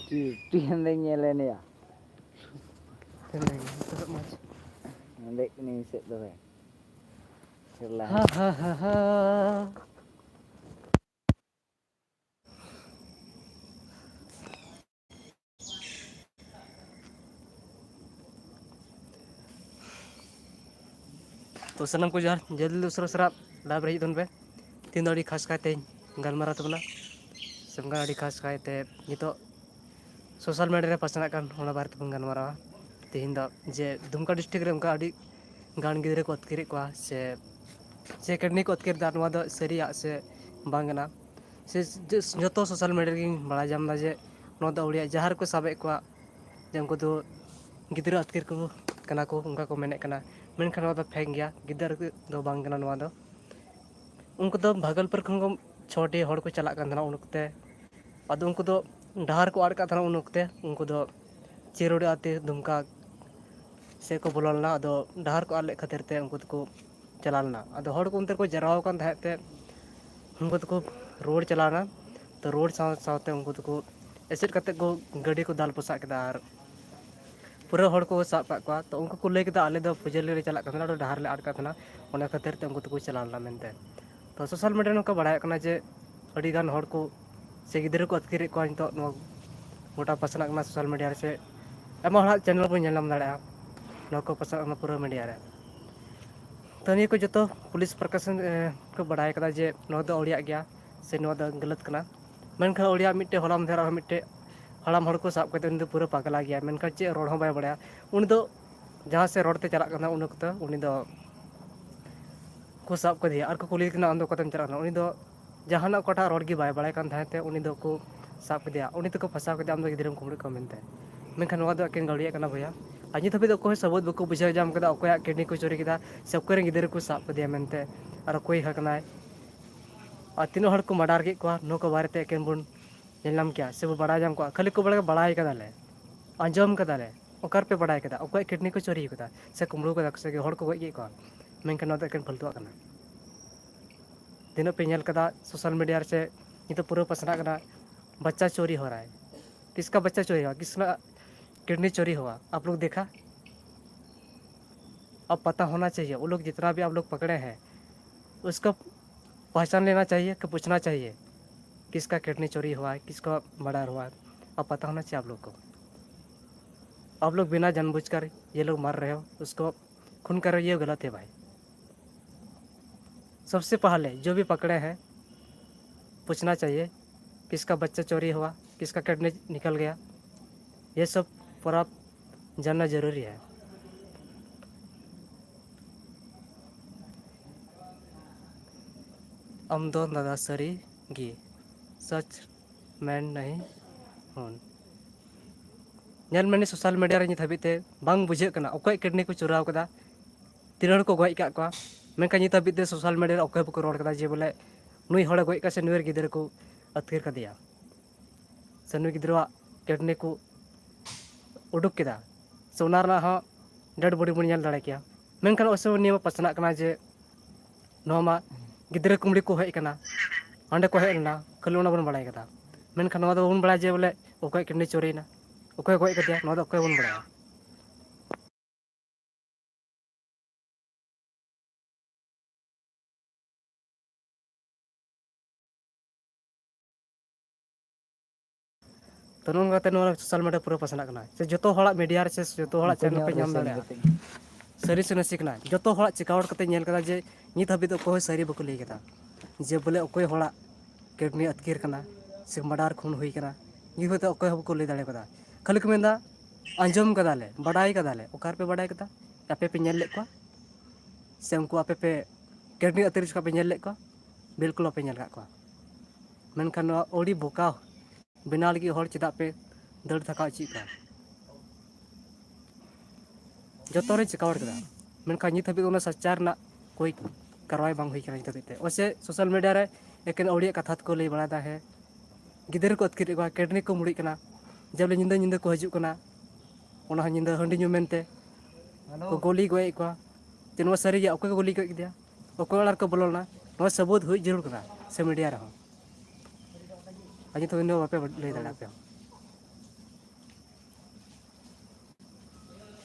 Tiyan ding nyelen ya. Tenang, tetap maju. Ndek ni set tu kan. Selah. Ha. तो सनम को जहाँ जल्दी दूसरा सरा लाभ रही तुम पे तीन दाड़ी खास खाते गलमारा तो बना समगा दाड़ी खास खाते ये तो सोशल मीडिया रे पसंद kan ona बारे तुम गलमारा तीन दा जे दुमका डिस्ट्रिक्ट रे उनका आड़ी गान गिदरे को अतकिरे को से कटनी को अतकिर दा नवा दा सरिया से बांगना से जो सोशल मीडिया रे बड़ा जामदा जे नवा दा उड़िया जहार को साबे को जे उनको तो गिदरे अतकिर को कना को उनका को मेने कना मेनखान नवा दा फेंक गया गिदर दो बांग कना नवा दा उनको तो भागलपुर खन को छोटे हड़ को चला करना उनकते अद उनको तो डहार को आड़का था उनकते उनको तो चिरोड़ी आते दुमका से को बोलना अद डहार को आले खातिर ते उनको तो चलाना अद हड़ को उनते को जराव कान थाते उनको तो रोड चलाना तो रोड साथ उनको तो एसेट करते को गाड़ी को दाल पोसा केदा और पूरा हड़ को साब का तो उनको को ले केदा आले दो पुजली रे चला करना डहार ले आड़का था उन खातिर ते उनको तो चलाना मेनते तो सोशल मीडिया नौका बढ़ाया जे अड़ी गान हड़ को से गिद्रे को अतकिरे को नितो गोटा पसना सोशल मीडिया से एमा हड़ा चैनल बन नेलम दाड़ा नौको पसना पूरा मीडिया रे तो निया को जो पुलिस प्रशासन को बढ़ाया कदा जे नो दो ओडिया गया से नो दो गलत कना मेनखा ओडिया मिट्टे हलाम धेरा मिट्टे हड़ाम हड़ को साब करते उन पूरा पागला गया मेनखा चे रोड हूँ बै बड़ा उन दो जहाँ से रोड ते चला करना उन वक्त उन दो को साब कर दिया और को कुली करना अंदो कतम चला उन दो जहाना कोटा रोड की बाय बड़ा कान थाते उन दो को साब कर दिया उन तो को फंसा कर दिया आम दो गिद्रम कुमड़ को मेनते मेनखान नवा दो एकेन गाड़िया कना भैया आज धबी को सबूत बको बुझाव जाम कदा अकोया किडनी को चोरी कदा से अकोय गिद्र को साब कर दिया मेनते और अकोय हकनाय और तीनों हड़ को मर्डर के को नो को बारे एकेन बुन नेलम क्या से बड़ा जाम को खाली को बड़ा बड़ाई कदाले आंजम कदाले ओकर पे बड़ाई कदा अकोय किडनी को चोरी कदा से कुमड़ू कदा से हड़ को गई को मेनखान नवा एकेन फालतुआ कना तीनों पे नेल कदा सोशल मीडिया से ये तो पूरा पसना कना बच्चा चोरी हो रहा है किसका बच्चा चोरी हुआ किसका किडनी चोरी हुआ आप लोग देखा अब पता होना चाहिए वो लोग जितना भी आप लोग पकड़े हैं उसका पहचान लेना चाहिए कि पूछना चाहिए किसका किडनी चोरी हुआ है किसका मर्डर हुआ है अब पता होना चाहिए आप लोग को आप लोग बिना जानबूझकर ये लोग मर रहे हो उसको खून कर रहे हो ये गलत है भाई सबसे पहले जो भी पकड़े हैं पूछना चाहिए किसका बच्चा चोरी हुआ किसका किडनी निकल गया ये सब पूरा जानना जरूरी है हम दो दादा सरी गी सच मैन नहीं हूँ नेल मैंने सोशल मीडिया रे धाबीते बांग बुझे कना अकोय किडनी को चुराव कदा तीन को गज का मेनखान नित हाबीते सोशल मीडिया अकोय बको रोड कदा जे बोले नुई हड़ गज का से नुयर गिद्र को अतकिर कदिया से नुई गिद्रवा किडनी को उडुक केदा से उना रना हाँ डेड बॉडी बन नेल दाड़े किया मेनखान ओसे नियम पसना कना जे नोमा गिद्र कुमड़ी को हेज कना अंडे को हेज लना खाली उना बन बड़ाय कदा मेनखान नवा दो बन बड़ा जे बोले अकोय किडनी चोरीना अकोय गज कदिया नवा दो अकोय बन बड़ाया तो नोंगाते नो सोशल मीडिया पूरा पसना कना से जतो हड़ा मीडिया रे से जतो हड़ा चैनल पे नाम दाड़ा सरी से नसी कना जतो हड़ा चिकाउट कते नेल कदा जे नित हाबी तो कोई सरी बको लई कदा जे बोले अकोय हड़ा किडनी अतकिर कना से मर्डर खून हुई कना ये होते अकोय बको लई दाड़े कदा खाली को मेंदा आंजम कदाले बड़ाई कदाले ओकार पे बड़ाई कदा आपे पे नेल ले को से उनको आपे पे किडनी अतकिर का पे नेल ले को बिल्कुल आपे नेल का को मेनखान ओडी बोका बिना लगी हड़ चेदा पे दड़ थका चीका जो रे चिकाउट कदा मेनखान नित हाबी उना सच्चा ना कोई कार्रवाई बांग हुई कना नित हाबीते ओसे सोशल मीडिया रे एकेन ओडिया कथा को लई बड़ा दा है गिदर को अतकिर को किडनी को मुड़ी कना जब निंदा निंदा को हजू कना ओना निंदा हंडी न्यू मेनते को गोली गए को तेनवा सरी या ओके गोली को दिया ओके वाला को बोलना नो सबूत हुई जरूर कना से मीडिया रे आज तो नो बापे लई दाड़ा पे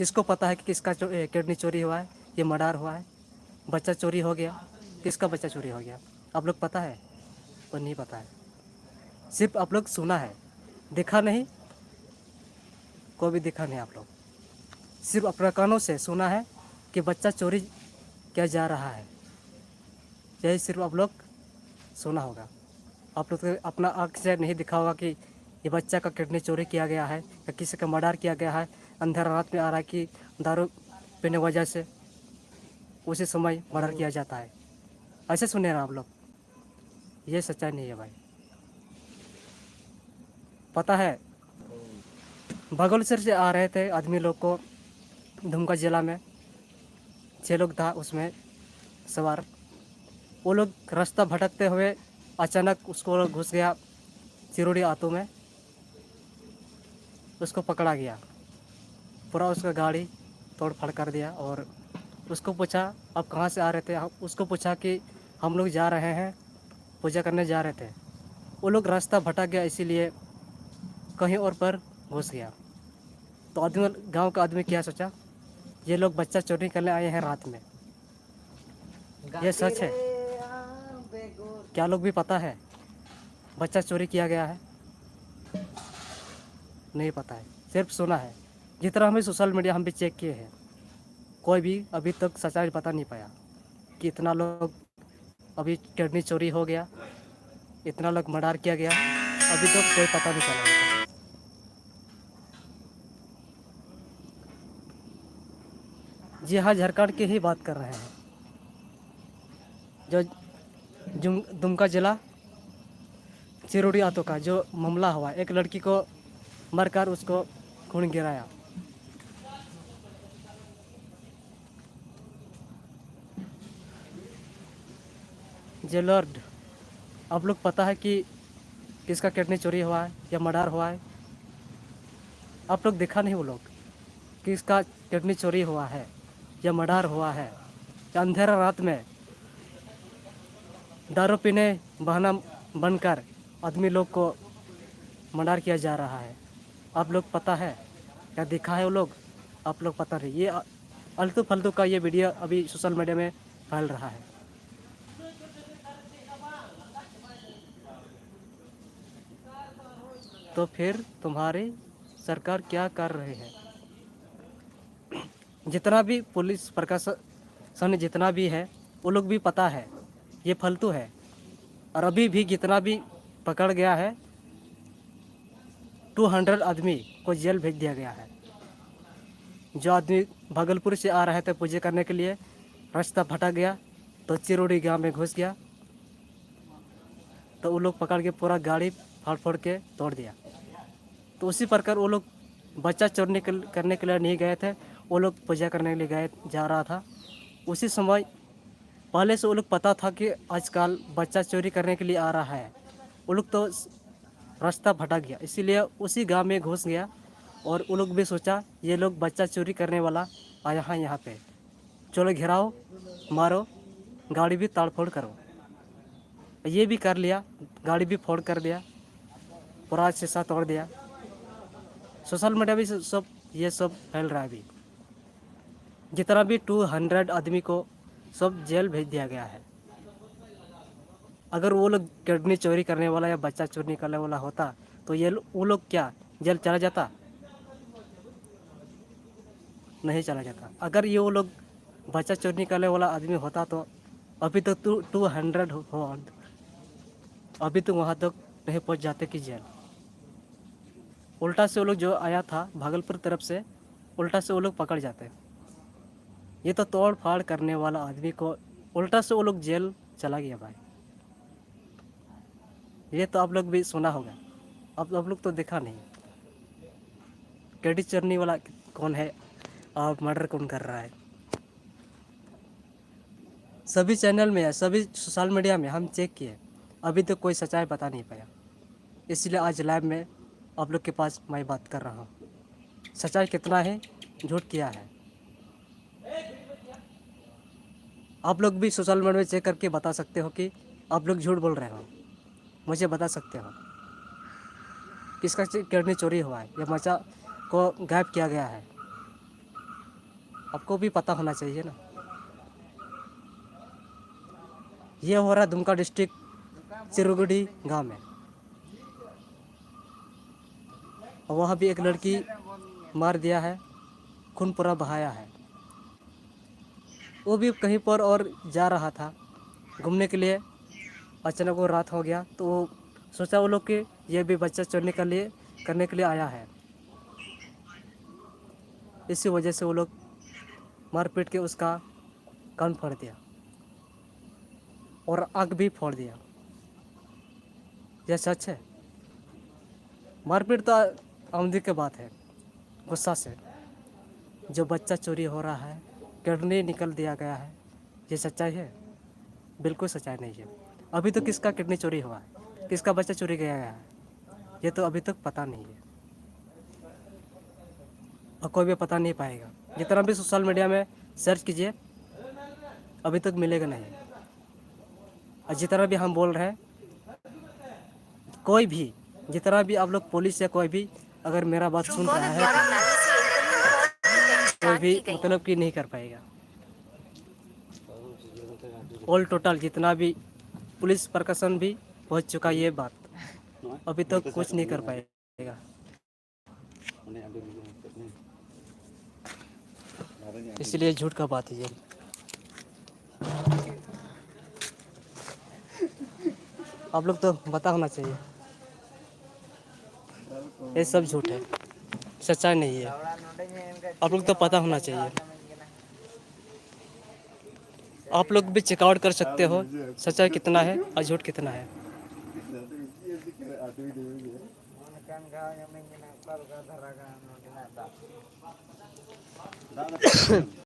किसको पता है कि किसका किडनी चोरी हुआ है, ये मर्डर हुआ है, बच्चा चोरी हो गया, किसका बच्चा चोरी हो गया? आप लोग पता है? पर नहीं पता है, सिर्फ आप लोग सुना है, देखा नहीं, कोई भी देखा नहीं। आप लोग सिर्फ अपने कानों से सुना है कि बच्चा चोरी किया जा रहा है, यही सिर्फ आप लोग सुना होगा। आप लोग को अपना आँख से नहीं दिखा होगा कि ये बच्चा का किडनी चोरी किया गया है या किसी का मर्डर किया गया है, अंधेरा रात में आ रहा है कि दारू पीने की वजह से उसी समय मर्डर किया जाता है। ऐसे सुने ना आप लोग, ये सच्चाई नहीं है भाई। पता है, बगलसर से आ रहे थे आदमी लोग को दुमका जिला में, 6 लोग था उसमें सवार। वो लोग रास्ता भटकते हुए अचानक उसको घुस गया चिरोड़ी आतू में, उसको पकड़ा गया, पूरा उसका गाड़ी तोड़ फाड़ कर दिया। और उसको पूछा आप कहाँ से आ रहे थे, उसको पूछा कि हम लोग जा रहे हैं, पूजा करने जा रहे थे। वो लोग रास्ता भटक गया, इसीलिए कहीं और पर घुस गया। तो आदमी, गांव का आदमी क्या सोचा, ये लोग बच्चा चोरी करने आए हैं रात में। ये सच है क्या? लोग भी पता है बच्चा चोरी किया गया है? नहीं पता है, सिर्फ सुना है। जितना हमें सोशल मीडिया हम भी चेक किए हैं, कोई भी अभी तक सच्चाई बता नहीं पाया कि इतना लोग अभी किडनी चोरी हो गया, इतना लोग मर्डर किया गया, अभी तक कोई पता नहीं चला। जी हाँ, झारखंड की ही बात कर रहे हैं, जो दुमका जिला चिरोड़ी आतो का जो मामला हुआ, एक लड़की को मरकर उसको खून गिराया। जे लॉर्ड, आप लोग पता है कि किसका किडनी चोरी हुआ है या मर्डर हुआ है? आप लोग देखा नहीं वो लोग किसका किडनी चोरी हुआ है या मर्डर हुआ है, या अंधेरा रात में दारू पीने बहाना बनकर आदमी लोग को मर्डर किया जा रहा है। आप लोग पता है क्या देखा है वो लोग? आप लोग पता नहीं। ये अल्तू फल्तू का ये वीडियो अभी सोशल मीडिया में फैल रहा है। तो फिर तुम्हारी सरकार क्या कर रही है? जितना भी पुलिस प्रशासन जितना भी है, वो लोग भी पता है ये फालतू है। और अभी भी जितना भी पकड़ गया है, 200 आदमी को जेल भेज दिया गया है। जो आदमी भागलपुर से आ रहे थे पूजा करने के लिए, रास्ता भटक गया तो चिरोड़ी गांव में घुस गया, तो वो लोग पकड़ के पूरा गाड़ी फाड़ फोड़ के तोड़ दिया। तो उसी प्रकार वो लोग बच्चा चोरने करने के लिए नहीं गए थे, वो लोग पूजा करने के लिए गए जा रहा था। उसी समय पहले से वो लोग पता था कि आजकल बच्चा चोरी करने के लिए आ रहा है। वो लोग तो रास्ता भटक गया, इसीलिए उसी गांव में घुस गया। और वो लोग भी सोचा ये लोग बच्चा चोरी करने वाला आया है यहाँ पे, चलो घेराओ, मारो, गाड़ी भी ताड़ फोड़ करो। ये भी कर लिया, गाड़ी भी फोड़ कर दिया, पूरा शीशा तोड़ दिया। सोशल मीडिया भी सब ये सब फैल रहा है अभी। जितना भी 200 आदमी को सब जेल भेज दिया गया है। अगर वो लोग किडनी चोरी करने वाला या बच्चा चोरी करने वाला होता तो ये वो लोग क्या जेल चला जाता? नहीं चला जाता। अगर ये वो लोग बच्चा चोरी करने वाला आदमी होता तो अभी तक 200 हो, अभी तक वहाँ तक नहीं पहुँच जाते कि जेल। उल्टा से वो लोग जो आया था भागलपुर तरफ से, उल्टा से वो लोग पकड़ जाते। ये तो तोड़ फाड़ करने वाला आदमी को उल्टा से वो लोग जेल चला गया भाई। ये तो आप लोग भी सुना होगा, अब आप लोग तो देखा नहीं। किडनी चोरने वाला कौन है और मर्डर कौन कर रहा है? सभी चैनल में है, सभी सोशल मीडिया में हम चेक किए, अभी तक कोई सच्चाई बता नहीं पाया। इसलिए आज लाइव में आप लोग के पास मैं बात कर रहा हूँ, सच्चाई कितना है, झूठ क्या है। आप लोग भी सोशल मीडिया में चेक करके बता सकते हो कि आप लोग झूठ बोल रहे हो। मुझे बता सकते हो किसका किडनी चोरी हुआ है या बच्चा को गायब किया गया है। आपको भी पता होना चाहिए ना। ये हो रहा दुमका डिस्ट्रिक्ट चिरुगुड़ी गांव में। और वहाँ भी एक लड़की मार दिया है, खून पूरा बहाया है। वो भी कहीं पर और जा रहा था घूमने के लिए, अचानक वो रात हो गया तो वो सोचा वो लोग कि ये भी बच्चा चोरी करने के लिए आया है। इसी वजह से वो लोग मार पीट के उसका कान फोड़ दिया और आँख भी फोड़ दिया। यह सच है। मारपीट तो आमदी की बात है, गुस्सा से। जो बच्चा चोरी हो रहा है, किडनी निकल दिया गया है, ये सच्चाई है? बिल्कुल सच्चाई नहीं है। अभी तो किसका किडनी चोरी हुआ है, किसका बच्चा चोरी गया है, ये तो अभी तक पता नहीं है और कोई भी पता नहीं पाएगा। जितना भी सोशल मीडिया में सर्च कीजिए, अभी तक मिलेगा नहीं। और जितना भी हम बोल रहे हैं, कोई भी, जितना भी आप लोग पुलिस या कोई भी अगर मेरा बात सुन रहा है तो कोई भी मतलब कि नहीं कर पाएगा। ऑल टोटल जितना भी पुलिस प्रशासन भी पहुंच चुका ये बात, अभी तक कुछ नहीं कर पाएगा। इसलिए झूठ का बात है ये। आप लोग तो पता होना चाहिए, ये सब झूठ है, सच्चाई नहीं है। आप लोग तो पता होना चाहिए। आप लोग भी चेकआउट कर सकते हो सच्चाई कितना है और झूठ कितना है।